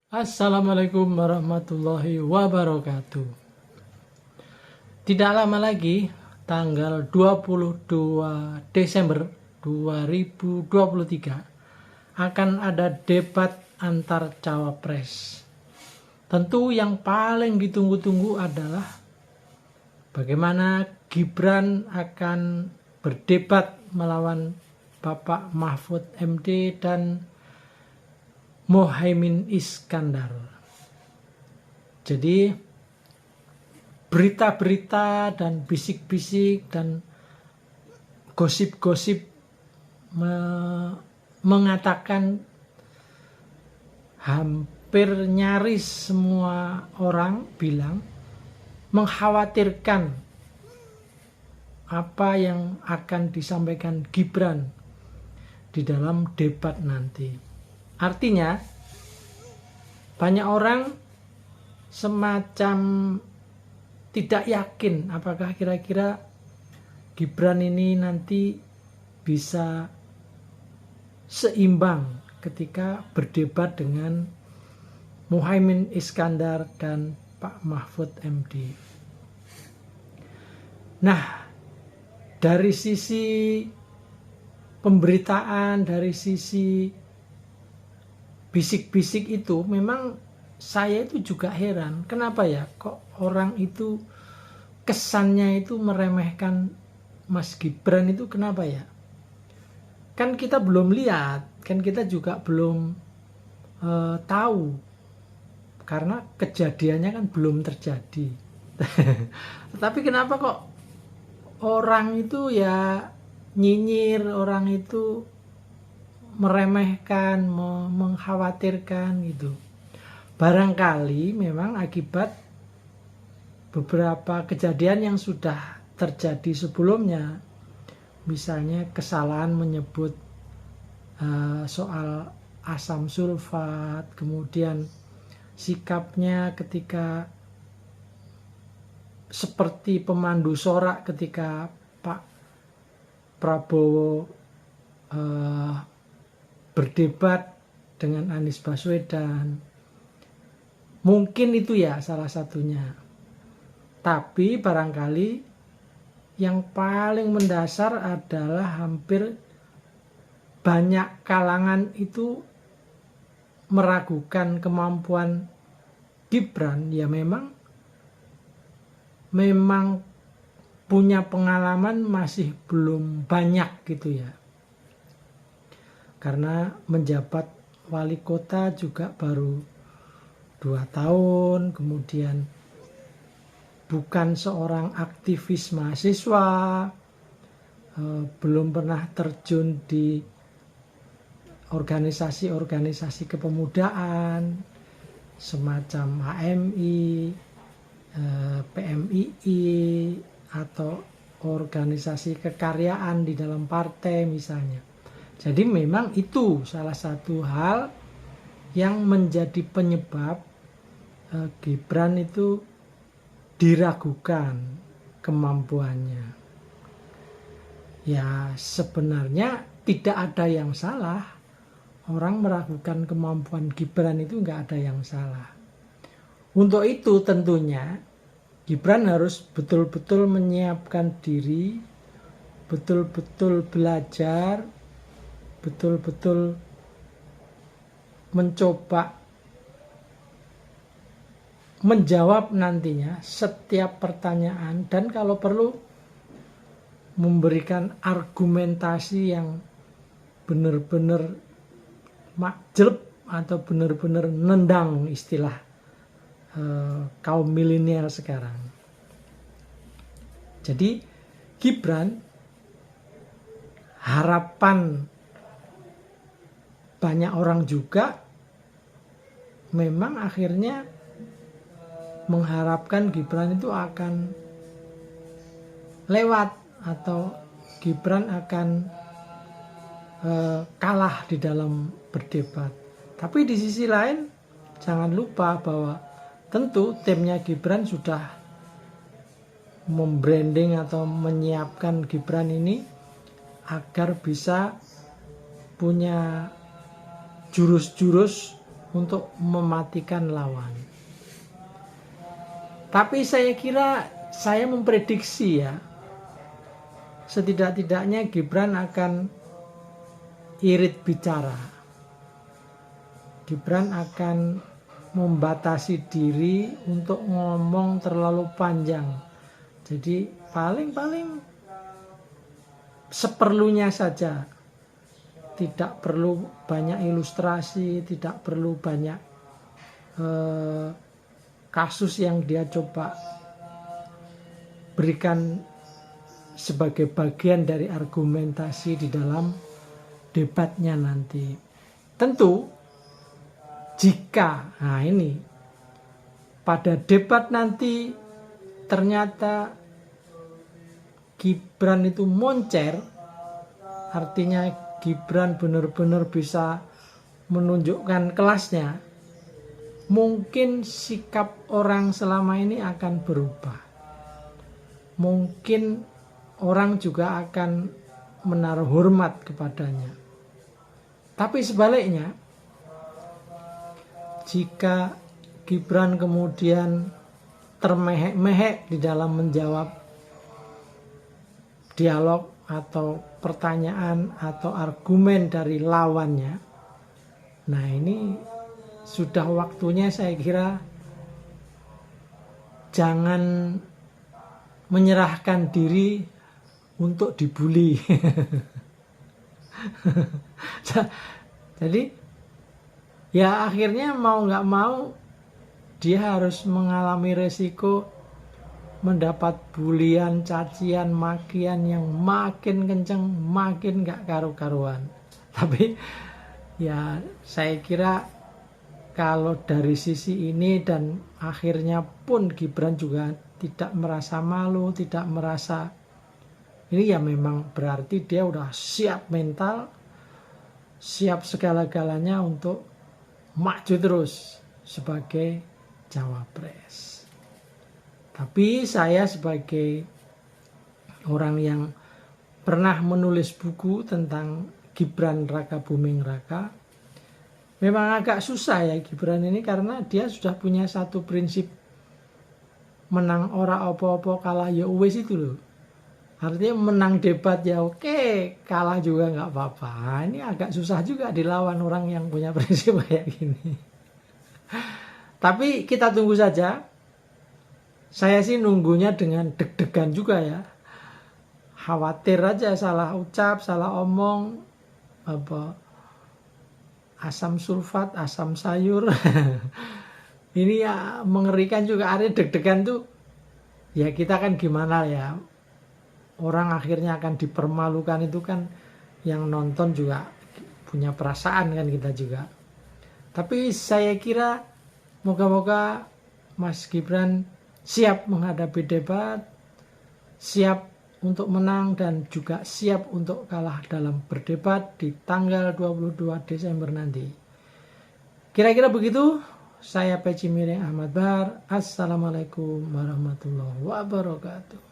Assalamualaikum warahmatullahi wabarakatuh. Tidak lama lagi, tanggal 22 Desember 2023 akan ada debat antar cawapres. Tentu yang paling ditunggu-tunggu adalah bagaimana Gibran akan berdebat melawan Bapak Mahfud MD dan Muhaimin Iskandar. Jadi berita-berita dan bisik-bisik dan gosip-gosip mengatakan hampir nyaris semua orang bilang mengkhawatirkan apa yang akan disampaikan Gibran di dalam debat nanti. Artinya, banyak orang semacam tidak yakin apakah kira-kira Gibran ini nanti bisa seimbang ketika berdebat dengan Muhaimin Iskandar dan Pak Mahfud MD. Nah, dari sisi pemberitaan, dari sisi bisik-bisik itu memang saya itu juga heran, kenapa ya kok orang itu kesannya itu meremehkan Mas Gibran itu, kenapa ya? Kan kita belum lihat, kan kita juga belum tahu, karena kejadiannya kan belum terjadi. Tapi kenapa kok orang itu ya nyinyir, orang itu meremehkan, mengkhawatirkan gitu. Barangkali memang akibat beberapa kejadian yang sudah terjadi sebelumnya, misalnya kesalahan menyebut soal asam sulfat, kemudian sikapnya ketika seperti pemandu sorak ketika Pak Prabowo berdebat dengan Anies Baswedan. Mungkin itu ya salah satunya. Tapi barangkali yang paling mendasar adalah hampir banyak kalangan itu meragukan kemampuan Gibran. Ya memang punya pengalaman masih belum banyak gitu ya. Karena menjabat wali kota juga baru 2 tahun, kemudian bukan seorang aktivis mahasiswa, belum pernah terjun di organisasi-organisasi kepemudaan semacam HMI, PMII, atau organisasi kekaryaan di dalam partai misalnya. Jadi memang itu salah satu hal yang menjadi penyebab Gibran itu diragukan kemampuannya. Ya sebenarnya tidak ada yang salah. Orang meragukan kemampuan Gibran itu nggak ada yang salah. Untuk itu tentunya Gibran harus betul-betul menyiapkan diri, betul-betul belajar, betul-betul mencoba menjawab nantinya setiap pertanyaan, dan kalau perlu memberikan argumentasi yang benar-benar makjleb atau benar-benar nendang istilah kaum milenial sekarang. Jadi Gibran, harapan banyak orang juga memang akhirnya mengharapkan Gibran itu akan lewat atau Gibran akan kalah di dalam berdebat. Tapi di sisi lain jangan lupa bahwa tentu timnya Gibran sudah membranding atau menyiapkan Gibran ini agar bisa punya jurus-jurus untuk mematikan lawan. Tapi saya kira saya memprediksi ya, setidak-tidaknya Gibran akan irit bicara. Gibran akan membatasi diri untuk ngomong terlalu panjang. Jadi paling seperlunya saja. Tidak perlu banyak ilustrasi, tidak perlu banyak kasus yang dia coba berikan sebagai bagian dari argumentasi di dalam debatnya nanti. Tentu jika pada debat nanti ternyata Gibran itu moncer, artinya Gibran benar-benar bisa menunjukkan kelasnya, mungkin sikap orang selama ini akan berubah. Mungkin orang juga akan menaruh hormat kepadanya. Tapi sebaliknya, jika Gibran kemudian termehek-mehek di dalam menjawab dialog atau pertanyaan atau argumen dari lawannya, nah ini sudah waktunya saya kira jangan menyerahkan diri untuk dibully. Jadi ya akhirnya mau nggak mau dia harus mengalami resiko mendapat bulian, cacian, makian yang makin kenceng, makin nggak karu-karuan. Tapi ya saya kira kalau dari sisi ini dan akhirnya pun Gibran juga tidak merasa malu, tidak merasa ini, ya memang berarti dia udah siap mental, siap segala-galanya untuk maju terus sebagai cawapres. Tapi saya sebagai orang yang pernah menulis buku tentang Gibran Rakabuming Raka, memang agak susah ya Gibran ini, karena dia sudah punya satu prinsip, menang ora opo-opo kalah ya wis itu loh. Artinya menang debat ya oke, kalah juga nggak apa-apa. Ini agak susah juga dilawan orang yang punya prinsip kayak gini. Tapi kita tunggu saja. Saya sih nunggunya dengan deg-degan juga ya. Khawatir aja salah ucap, salah omong, asam sulfat, asam sayur. Ini ya mengerikan juga. Artinya deg-degan tuh, ya kita kan gimana ya, orang akhirnya akan dipermalukan, itu kan yang nonton juga punya perasaan kan, kita juga. Tapi saya kira moga-moga Mas Gibran siap menghadapi debat, siap untuk menang dan juga siap untuk kalah dalam berdebat di tanggal 22 Desember nanti. Kira-kira begitu. Saya Peci Miring Ahmad Bahar. Assalamualaikum warahmatullahi wabarakatuh.